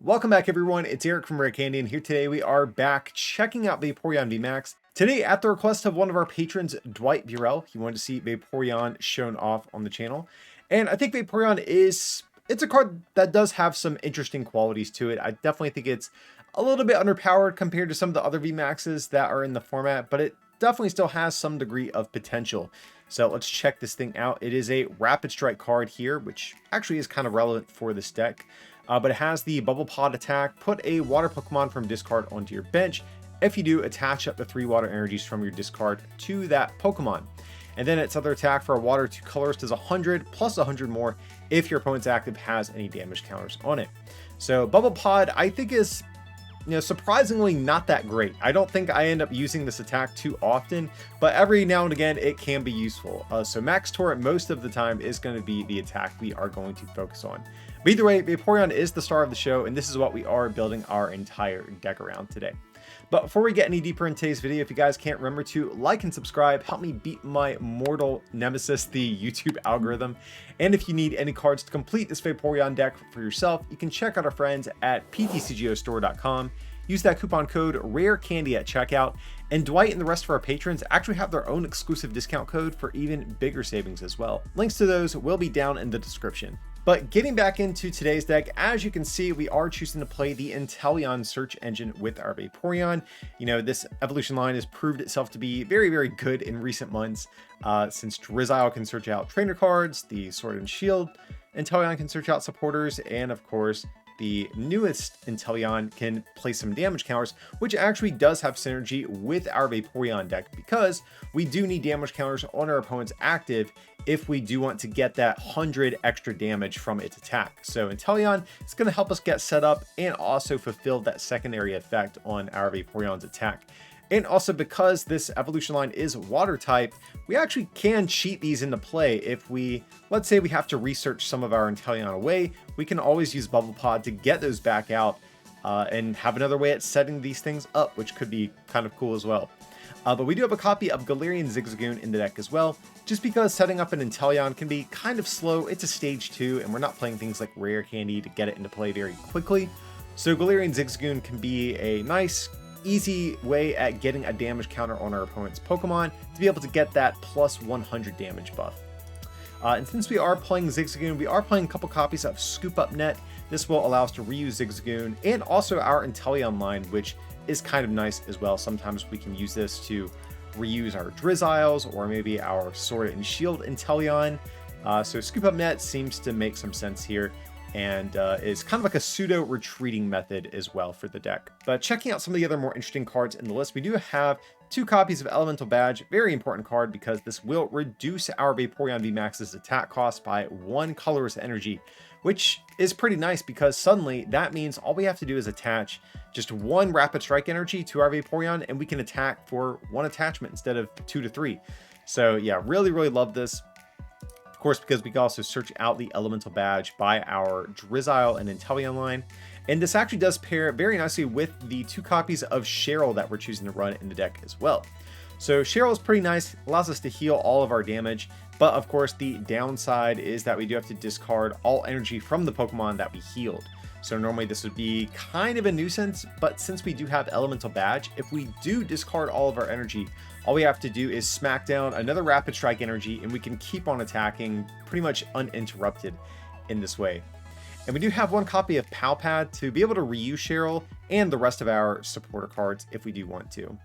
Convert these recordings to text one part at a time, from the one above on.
Welcome back everyone, it's Aric from Rare Candy, and here today we are back checking out Vaporeon VMAX. Today, at the request of one of our patrons, Dwight Burrell, he wanted to see Vaporeon shown off on the channel. And I think Vaporeon it's a card that does have some interesting qualities to it. I definitely think it's a little bit underpowered compared to some of the other VMAXs that are in the format, but it definitely still has some degree of potential. So let's check this thing out. It is a Rapid Strike card here, which actually is kind of relevant for this deck. But it has the Bubble Pod attack. Put a Water Pokemon from discard onto your bench. If you do, attach up to 3 Water Energies from your discard to that Pokemon. And then its other attack for a Water 2 colors does 100 plus 100 more if your opponent's active has any damage counters on it. So Bubble Pod, I think is, surprisingly not that great. I don't think I end up using this attack too often, but every now and again it can be useful. So Max Torrent most of the time is going to be the attack we are going to focus on. But either way, Vaporeon is the star of the show, and this is what we are building our entire deck around today. But before we get any deeper in today's video, if you guys can't remember to like and subscribe, help me beat my mortal nemesis, the YouTube algorithm. And if you need any cards to complete this Vaporeon deck for yourself, you can check out our friends at PTCGO Use that coupon code RARECANDY at checkout, and Dwight and the rest of our patrons actually have their own exclusive discount code for even bigger savings as well. Links to those will be down in the description. But getting back into today's deck, as you can see, we are choosing to play the Inteleon search engine with our Vaporeon. This evolution line has proved itself to be very, very good in recent months, since Drizzile can search out trainer cards, the Sword and Shield Inteleon can search out supporters, and of course, the newest Inteleon can play some damage counters, which actually does have synergy with our Vaporeon deck, because we do need damage counters on our opponent's active if we do want to get that 100 extra damage from its attack. So Inteleon is going to help us get set up and also fulfill that secondary effect on our Vaporeon's attack. And also, because this evolution line is water type, we actually can cheat these into play. If let's say we have to research some of our Inteleon away, we can always use Bubble Pod to get those back out and have another way at setting these things up, which could be kind of cool as well. But we do have a copy of Galarian Zigzagoon in the deck as well, just because setting up an Inteleon can be kind of slow. It's a stage 2, and we're not playing things like Rare Candy to get it into play very quickly. So Galarian Zigzagoon can be a nice, easy way at getting a damage counter on our opponent's Pokemon to be able to get that plus 100 damage buff. And since we are playing Zigzagoon, we are playing a couple copies of Scoop Up Net. This will allow us to reuse Zigzagoon and also our Inteleon line, which is kind of nice as well. Sometimes we can use this to reuse our Drizziles or maybe our Sword and Shield Inteleon. So Scoop Up Net seems to make some sense here, and is kind of like a pseudo retreating method as well for the deck. But checking out some of the other more interesting cards in the list, we do have 2 copies of Elemental Badge. Very important card because this will reduce our Vaporeon VMAX's attack cost by 1 colorless energy, which is pretty nice because suddenly that means all we have to do is attach just 1 Rapid Strike energy to our Vaporeon, and we can attack for 1 attachment instead of 2 to 3. So yeah, really, really love this. Of course, because we can also search out the Elemental Badge by our Drizzile and Inteleon line. And this actually does pair very nicely with the 2 copies of Cheryl that we're choosing to run in the deck as well. So Cheryl is pretty nice, allows us to heal all of our damage, but of course the downside is that we do have to discard all energy from the Pokemon that we healed. So normally this would be kind of a nuisance, but since we do have Elemental Badge, if we do discard all of our energy, all we have to do is smack down another Rapid Strike energy, and we can keep on attacking pretty much uninterrupted in this way. And we do have 1 copy of Palpad to be able to reuse Cheryl and the rest of our supporter cards if we do want to.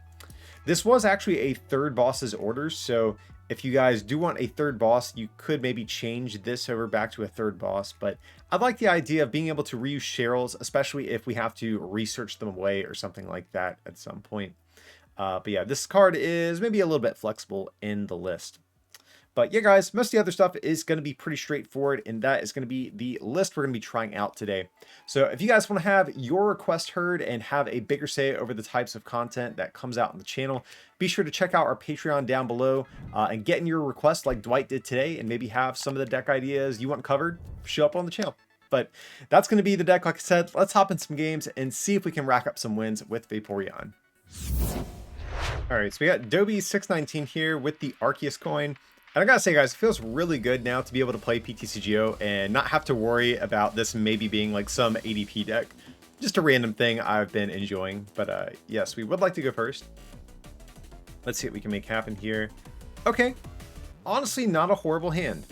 This was actually a 3rd boss's orders, so if you guys do want a 3rd boss, you could maybe change this over back to a 3rd boss, but I like the idea of being able to reuse Cheryl's, especially if we have to research them away or something like that at some point. But yeah, this card is maybe a little bit flexible in the list. But yeah, guys, most of the other stuff is going to be pretty straightforward, and that is going to be the list we're going to be trying out today. So if you guys want to have your request heard and have a bigger say over the types of content that comes out on the channel, be sure to check out our Patreon down below and get in your request like Dwight did today, and maybe have some of the deck ideas you want covered show up on the channel. But that's going to be the deck. Like I said, let's hop in some games and see if we can rack up some wins with Vaporeon. All right, so we got Dobie619 here with the Arceus coin. And I gotta say, guys, it feels really good now to be able to play PTCGO and not have to worry about this maybe being like some ADP deck. just a random thing I've been enjoying. But yes, we would like to go first. Let's see what we can make happen here. Okay. Honestly, not a horrible hand.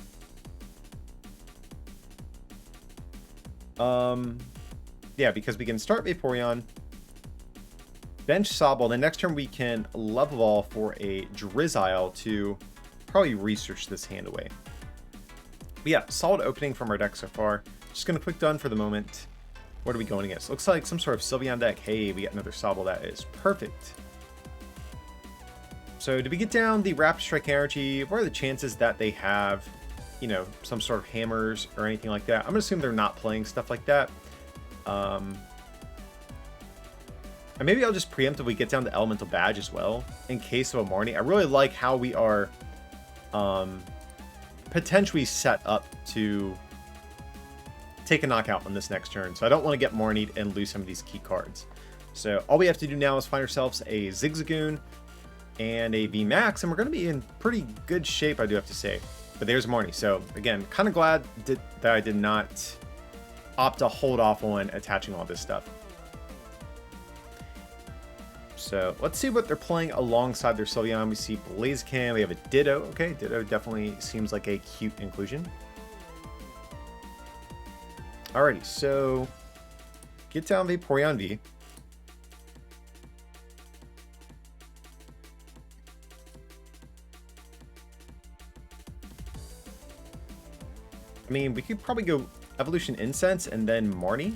Yeah, because we can start Vaporeon, bench Sobble. The next turn we can level ball for a Drizzile to probably research this hand away. But yeah, solid opening from our deck so far. Just gonna quick done for the moment. What are we going against? Looks like some sort of Sylveon deck. Hey, we got another Sobble. That is perfect. So did we get down the Rapid Strike energy? What are the chances that they have, you know, some sort of hammers or anything like that? I'm gonna assume they're not playing stuff like that. And maybe I'll just preemptively get down the Elemental Badge as well in case of a Marnie. I really like how we are potentially set up to take a knockout on this next turn. So I don't want to get Marnied and lose some of these key cards. So all we have to do now is find ourselves a Zigzagoon and a VMAX, and we're going to be in pretty good shape, I do have to say. But there's Marnie. So again, kind of glad that I did not opt to hold off on attaching all this stuff. So let's see what they're playing alongside their Sylveon. We see Blaziken, we have a Ditto. Okay, Ditto definitely seems like a cute inclusion. Alrighty, so get down Vaporeon V. I mean, we could probably go Evolution Incense and then Marnie.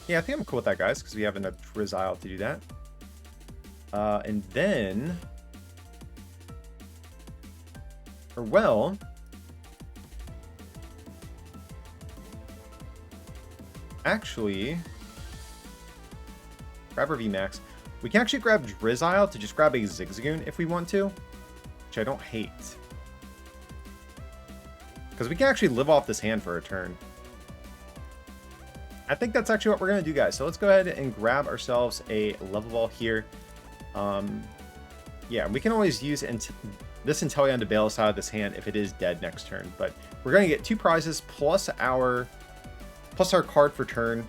Yeah, I think I'm cool with that, guys, because we have enough Drizzile to do that. And then... Or well... Actually... Grab our VMAX. We can actually grab Drizzile to just grab a Zigzagoon if we want to. Which I don't hate. Because we can actually live off this hand for a turn. I think that's actually what we're going to do, guys. So let's go ahead and grab ourselves a level ball here. Yeah, we can always use this Inteleon to bail us out of this hand if it is dead next turn. But we're going to get 2 prizes plus our card for turn.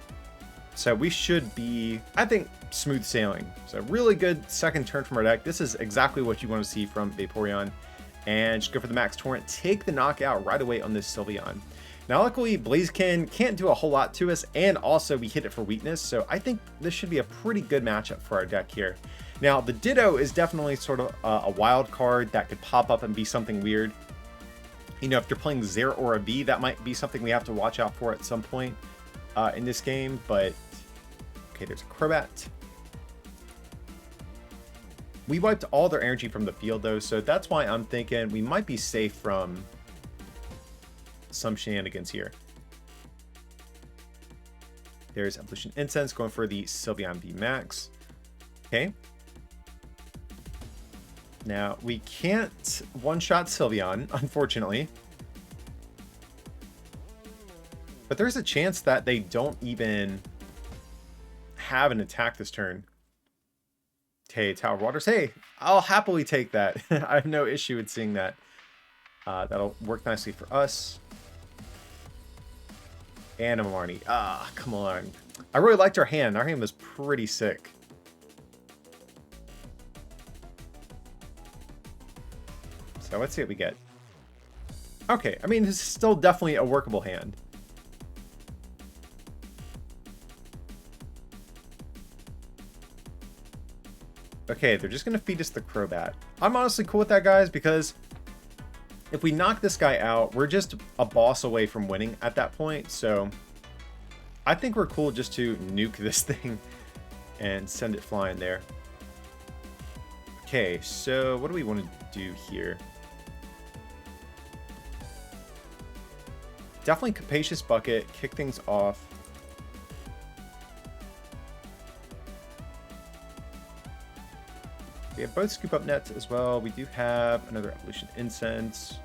So we should be, I think, smooth sailing. So really good second turn from our deck. This is exactly what you want to see from Vaporeon. And just go for the Max Torrent. Take the knockout right away on this Sylveon. Now, luckily, Blaziken can't do a whole lot to us, and also we hit it for weakness, so I think this should be a pretty good matchup for our deck here. Now, the Ditto is definitely sort of a wild card that could pop up and be something weird. You know, if you're playing Zero or a V, that might be something we have to watch out for at some point in this game, but... Okay, there's a Crobat. We wiped all their energy from the field, though, so that's why I'm thinking we might be safe from some shenanigans here. There's Evolution Incense going for the Sylveon VMAX. Okay. Now, we can't one-shot Sylveon, unfortunately. But there's a chance that they don't even have an attack this turn. Okay, Tower of Waters. Hey, I'll happily take that. I have no issue with seeing that. That'll work nicely for us. And a Marnie. Ah, come on. I really liked our hand. Our hand was pretty sick. So let's see what we get. Okay, I mean, this is still definitely a workable hand. Okay, they're just going to feed us the Crobat. I'm honestly cool with that, guys, because if we knock this guy out, we're just a boss away from winning at that point. So I think we're cool just to nuke this thing and send it flying there. Okay, so what do we want to do here? Definitely Capacious Bucket, kick things off. We have both Scoop Up Nets as well. We do have another Evolution Incense.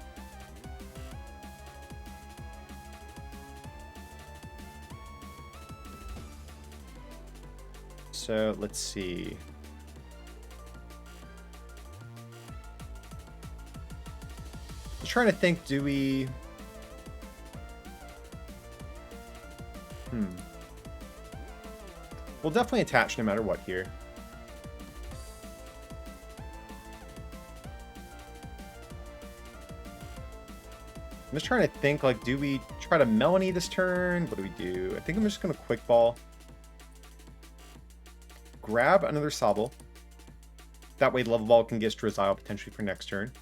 So let's see. I'm trying to think, do we... we'll definitely attach no matter what here. I'm just trying to think, like, do we try to Melanie this turn? What do we do? I think I'm just going to Quick Ball. Grab another Sobble. That way Level Ball can get Drizzile potentially for next turn.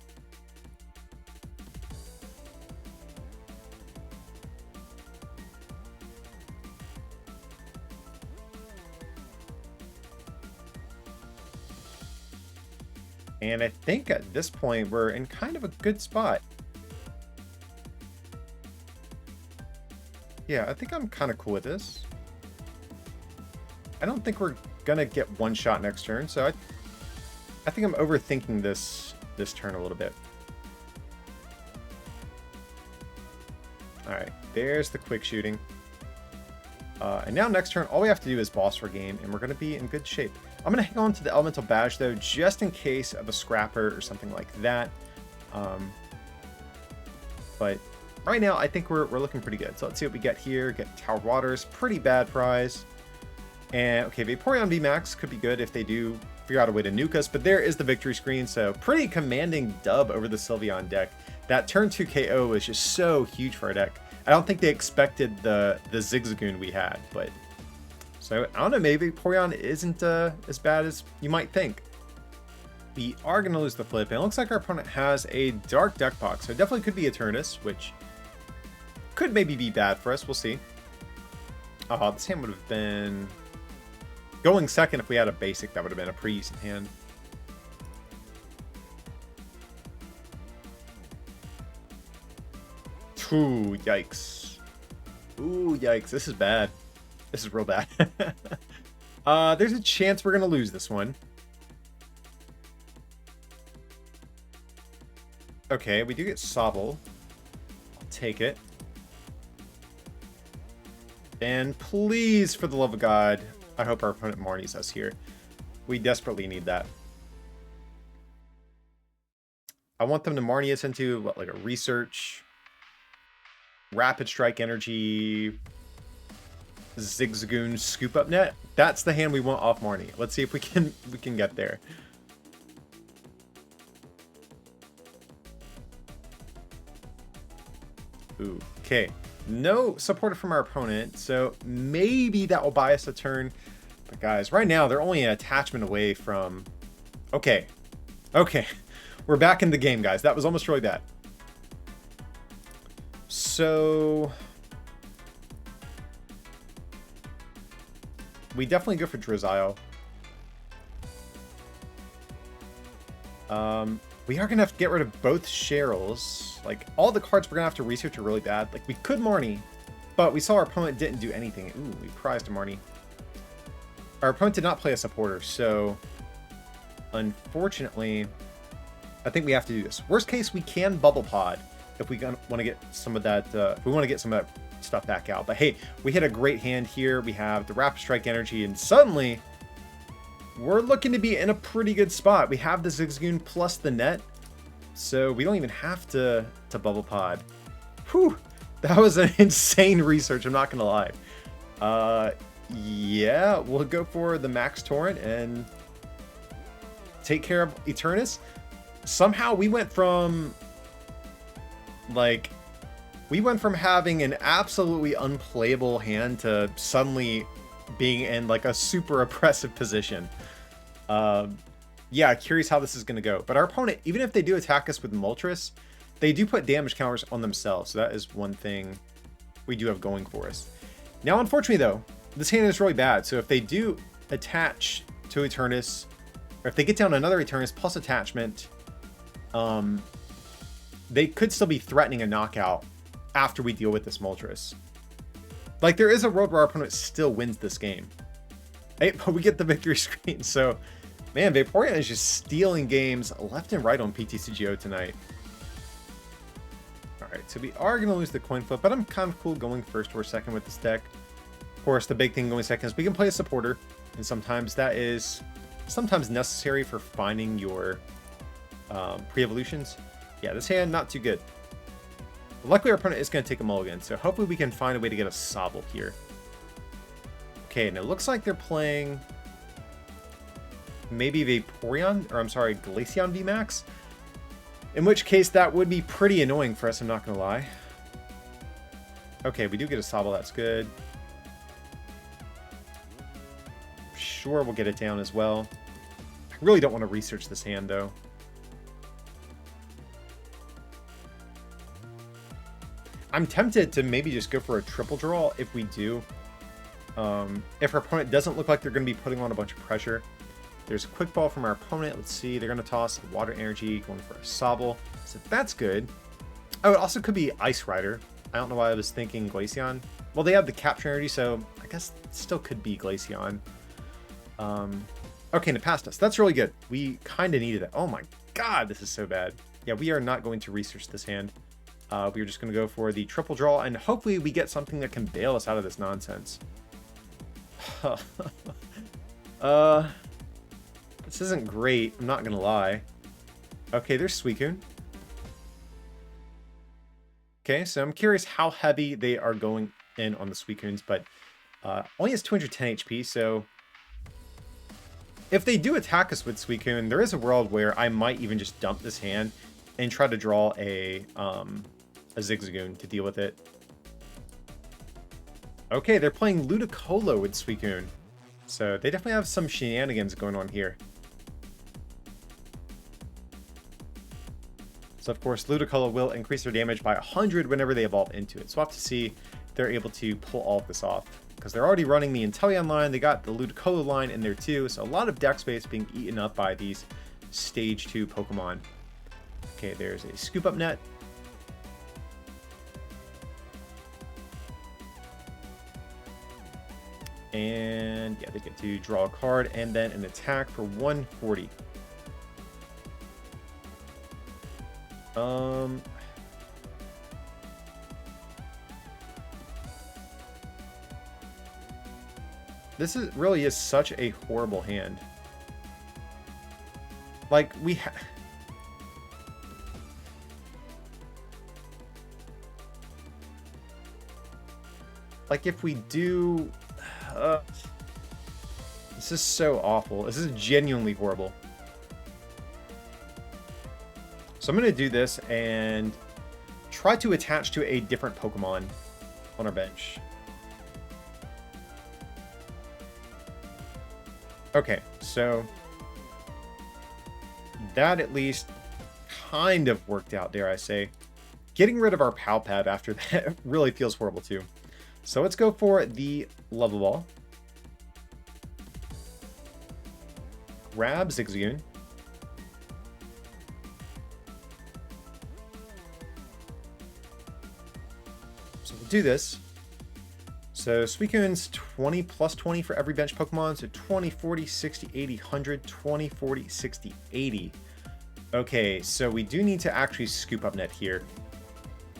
And I think at this point we're in kind of a good spot. Yeah, I think I'm kind of cool with this. I don't think we're gonna get one shot next turn, so I think I'm overthinking this turn a little bit. Alright, there's the quick shooting. And now next turn, all we have to do is boss for game, and we're going to be in good shape. I'm going to hang on to the Elemental Badge, though, just in case of a Scrapper or something like that. But right now, I think we're looking pretty good. So let's see what we get here. Get Tower Waters, pretty bad prize. And, okay, Vaporeon VMAX could be good if they do figure out a way to nuke us, but there is the victory screen, so pretty commanding dub over the Sylveon deck. That turn 2 KO was just so huge for our deck. I don't think they expected the Zigzagoon we had, but so I don't know, maybe Vaporeon isn't as bad as you might think. We are going to lose the flip, and it looks like our opponent has a Dark Deck Box, so it definitely could be Eternatus, which could maybe be bad for us. We'll see. This hand would have been going second if we had a basic. That would have been a pretty decent hand. Ooh, yikes. Ooh, yikes. This is bad. This is real bad. There's a chance we're going to lose this one. Okay, we do get Sobble. I'll take it. And please, for the love of God, I hope our opponent Marnies us here. We desperately need that. I want them to Marnie us into, what, like a Research... Rapid Strike Energy, Zigzagoon, Scoop Up Net. That's the hand we want off Marnie. Let's see if we can get there. Ooh, okay. No support from our opponent, so maybe that will buy us a turn. But guys, right now they're only an attachment away from... Okay. Okay. We're back in the game, guys. That was almost really bad. So we definitely go for Drizzile. We are gonna have to get rid of both Cheryls. Like, all the cards we're gonna have to research are really bad. Like, we could Marnie, but we saw our opponent didn't do anything. Ooh, we prized a Marnie. Our opponent did not play a supporter, so unfortunately, I think we have to do this. Worst case, we can Bubble Pod if we want to get some of that, if we want to get some of that stuff back out. But hey, we hit a great hand here. We have the Rapid Strike Energy, and suddenly we're looking to be in a pretty good spot. We have the Zigzagoon plus the net, so we don't even have to Bubble Pod. Whew, that was an insane research, I'm not gonna lie. Yeah, we'll go for the Max Torrent and take care of Eternatus. Somehow we went from having an absolutely unplayable hand to suddenly being in like a super oppressive position. Yeah, curious how this is going to go. But our opponent, even if they do attack us with Moltres, they do put damage counters on themselves. So that is one thing we do have going for us. Now, unfortunately, though, this hand is really bad. So if they do attach to Eternatus, or if they get down another Eternatus plus attachment, they could still be threatening a knockout after we deal with this Moltres. Like, there is a world where our opponent still wins this game. Hey, but we get the victory screen. So, man, Vaporeon is just stealing games left and right on PTCGO tonight. Alright, so we are going to lose the coin flip, but I'm kind of cool going first or second with this deck. Of course, the big thing going second is we can play a supporter, and sometimes that is necessary for finding your pre-evolutions. Yeah, this hand, not too good. Luckily, our opponent is going to take a mulligan, so hopefully we can find a way to get a Sobble here. Okay, and it looks like they're playing maybe Vaporeon, or I'm sorry, Glaceon VMAX. In which case, that would be pretty annoying for us, I'm not going to lie. Okay, we do get a Sobble, that's good. Sure, we'll get it down as well. I really don't want to research this hand, though. I'm tempted to maybe just go for a triple draw if we do. If our opponent doesn't look like they're going to be putting on a bunch of pressure. There's a quick ball from our opponent. Let's see. They're going to toss Water Energy, going for a Sobble. So that's good. Oh, it also could be Ice Rider. I don't know why I was thinking Glaceon. Well, they have the Capture Energy, so I guess it still could be Glaceon. Okay, and it passed us. That's really good. We kind of needed that. Oh my god, this is so bad. Yeah, we are not going to research this hand. We're just going to go for the triple draw, and hopefully we get something that can bail us out of this nonsense. This isn't great, I'm not going to lie. Okay, there's Suicune. Okay, so I'm curious how heavy they are going in on the Suicunes, but only has 210 HP, so if they do attack us with Suicune, there is a world where I might even just dump this hand and try to draw a Zigzagoon to deal with it. Okay, they're playing Ludicolo with Suicune, so they definitely have some shenanigans going on here. So of course, Ludicolo will increase their damage by 100 whenever they evolve into it. So we'll have to see if they're able to pull all of this off. Because they're already running the Inteleon line, they got the Ludicolo line in there too, so a lot of deck space being eaten up by these Stage 2 Pokemon. Okay, there's a Scoop Up Net. And yeah, they get to draw a card and then an attack for 140. This really is such a horrible hand. Like, like, if we do... this is so awful. This is genuinely horrible. So I'm going to do this and try to attach to a different Pokemon on our bench. Okay, so that at least kind of worked out, dare I say. Getting rid of our Palpad after that really feels horrible too. So let's go for the Level Ball. Grab Zigzagoon. So we'll do this. So Suicune's 20 plus 20 for every bench Pokemon. So 20, 40, 60, 80, 100, 20, 40, 60, 80. Okay, so we do need to actually scoop up net here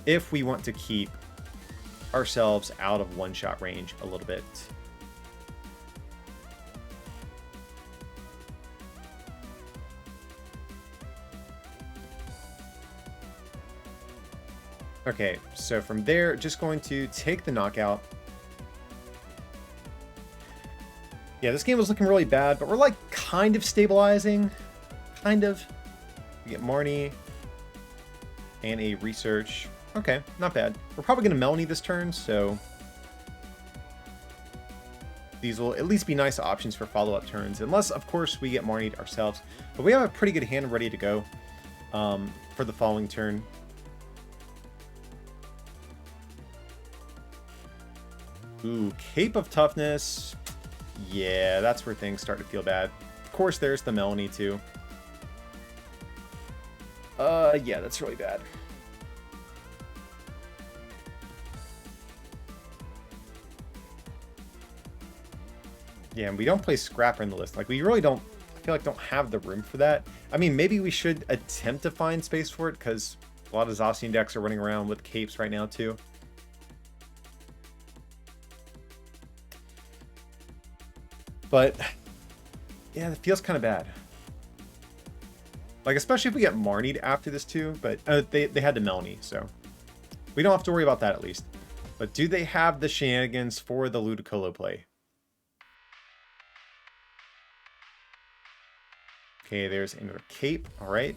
if we want to keep ourselves out of one-shot range a little bit. Okay, so from there, just going to take the knockout. Yeah, this game was looking really bad, but we're like kind of stabilizing. Kind of. We get Marnie and a research. Okay, not bad. We're probably going to Melanie this turn, so these will at least be nice options for follow-up turns, unless, of course, we get Marnied ourselves. But we have a pretty good hand ready to go for the following turn. Ooh, Cape of Toughness. Yeah, that's where things start to feel bad. Of course, there's the Melanie, too. Yeah, that's really bad. Yeah, and we don't play Scrapper in the list. Like, we really don't, I feel like don't have the room for that. I mean, maybe we should attempt to find space for it, because a lot of Zacian decks are running around with capes right now, too. But, yeah, it feels kind of bad. Like, especially if we get Marnied after this, too. But they had to Melanie, so we don't have to worry about that, at least. But do they have the shenanigans for the Ludicolo play? Okay, there's another cape. All right.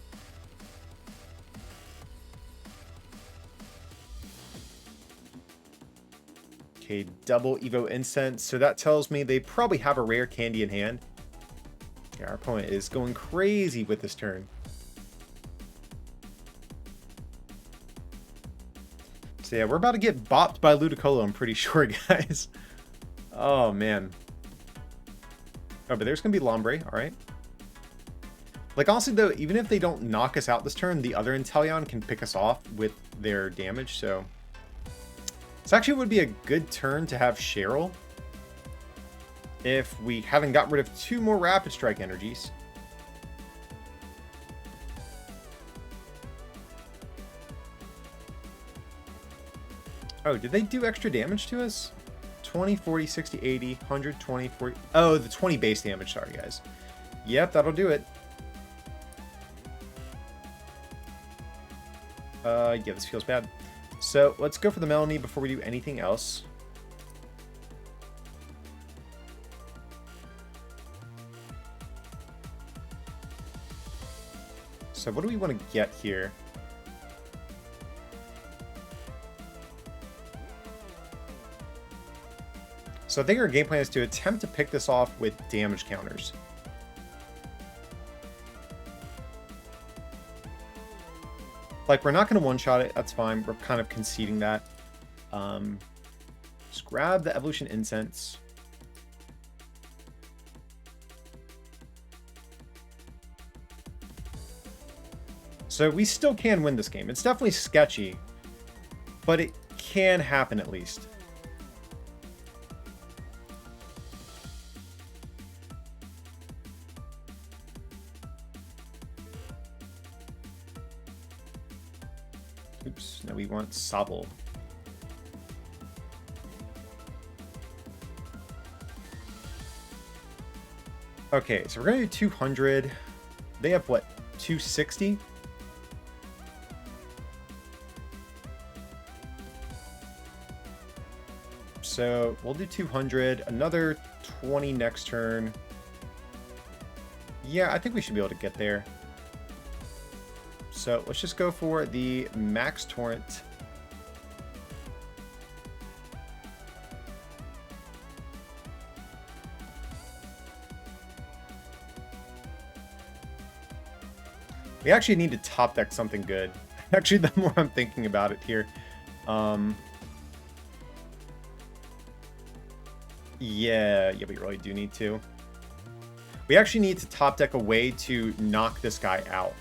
Okay, double Evo Incense. So that tells me they probably have a rare candy in hand. Yeah, our opponent is going crazy with this turn. So yeah, we're about to get bopped by Ludicolo, I'm pretty sure, guys. Oh, man. Oh, but there's going to be Lombre, all right. Like, honestly, though, even if they don't knock us out this turn, the other Inteleon can pick us off with their damage, so... This actually would be a good turn to have Cheryl if we haven't got rid of 2 more Rapid Strike energies. Oh, did they do extra damage to us? 20, 40, 60, 80, 100, 20, 40... Oh, the 20 base damage. Sorry, guys. Yep, that'll do it. Yeah, this feels bad. So, let's go for the Melanie before we do anything else. So, what do we want to get here? So I think our game plan is to attempt to pick this off with damage counters. Like, we're not going to one-shot it. That's fine. We're kind of conceding that. Just grab the Evolution Incense. So we still can win this game. It's definitely sketchy, but it can happen at least. Oops, now we want Sobble. Okay, so we're going to do 200. They have, what, 260? So we'll do 200. Another 20 next turn. Yeah, I think we should be able to get there. So let's just go for the Max Torrent. We actually need to top deck something good. Actually, the more I'm thinking about it here. Yeah, we really do need to. We actually need to top deck a way to knock this guy out.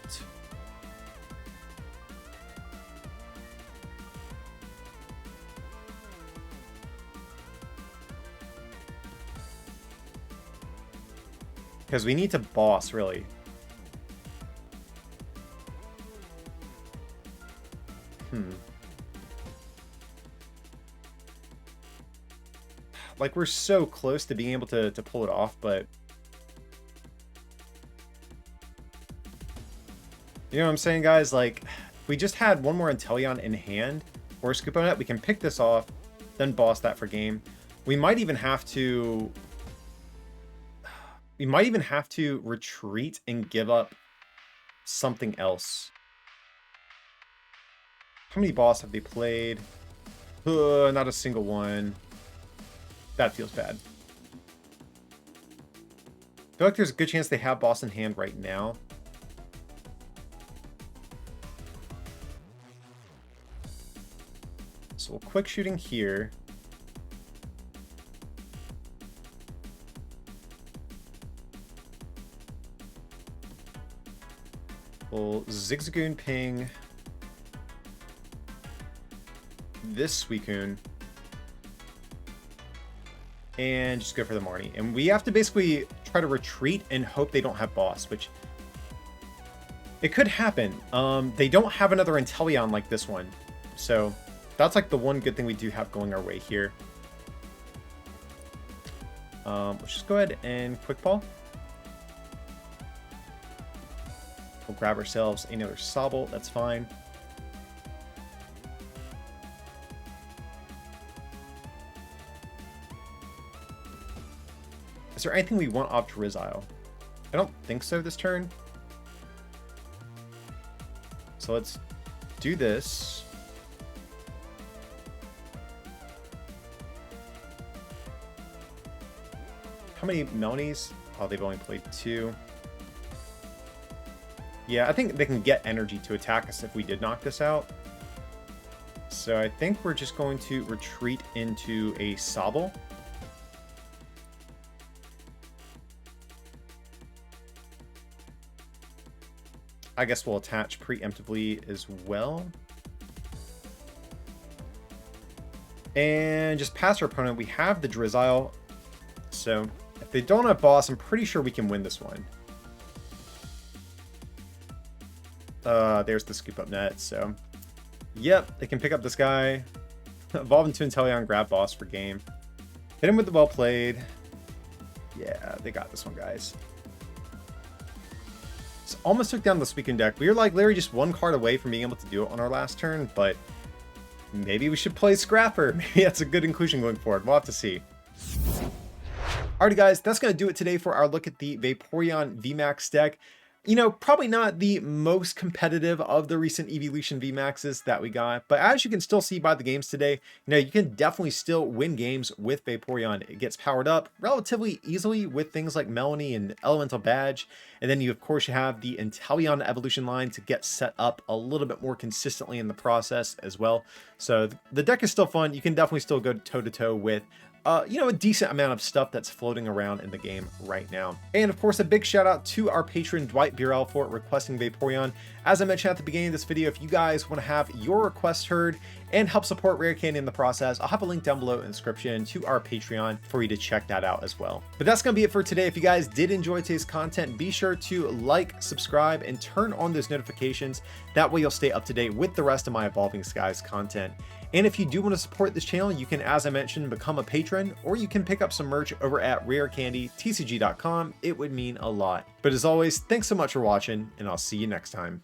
Because we need to boss, really. Like, we're so close to being able to pull it off, but... You know what I'm saying, guys? Like, if we just had one more Inteleon in hand, or a Scoop-O-Net, we can pick this off, then boss that for game. We might even have to... We might even have to retreat and give up something else. How many boss have they played? Not a single one. That feels bad. I feel like there's a good chance they have boss in hand right now. So we'll quick shooting here. We'll Zigzagoon ping this Suicune. And just go for the Marnie. And we have to basically try to retreat and hope they don't have boss, which... It could happen. They don't have another Inteleon like this one. So, that's like the one good thing we do have going our way here. Let's just go ahead and Quick Ball. We'll grab ourselves another Sobble. That's fine. Is there anything we want off Charizile? I don't think so this turn. So let's do this. How many Melanies? Oh, they've only played 2. Yeah, I think they can get energy to attack us if we did knock this out. So I think we're just going to retreat into a Sobble. I guess we'll attach preemptively as well. And just past our opponent, we have the Drizzile. So if they don't have boss, I'm pretty sure we can win this one. There's the scoop up net, so yep, they can pick up this guy, evolve into Inteleon, grab boss for game. Hit him with the well played. Yeah, they got this one, guys. So almost took down the Suicune deck. We were like literally just 1 card away from being able to do it on our last turn, but maybe we should play Scrapper. Maybe that's a good inclusion going forward. We'll have to see. Alrighty guys, that's going to do it today for our look at the Vaporeon VMAX deck. You know, probably not the most competitive of the recent Eeveelution VMAXs that we got, but as you can still see by the games today, you know, you can definitely still win games with Vaporeon. It gets powered up relatively easily with things like Melanie and Elemental Badge, and then you of course you have the Inteleon evolution line to get set up a little bit more consistently in the process as well. So the deck is still fun. You can definitely still go toe-to-toe with you know, a decent amount of stuff that's floating around in the game right now. And of course, a big shout out to our patron Dwight Burrell for requesting Vaporeon. As I mentioned at the beginning of this video, if you guys want to have your requests heard and help support Rare Candy in the process, I'll have a link down below in the description to our Patreon for you to check that out as well. But that's going to be it for today. If you guys did enjoy today's content, be sure to like, subscribe, and turn on those notifications. That way you'll stay up to date with the rest of my Evolving Skies content. And if you do want to support this channel, you can, as I mentioned, become a patron, or you can pick up some merch over at rarecandytcg.com. It would mean a lot. But as always, thanks so much for watching, and I'll see you next time.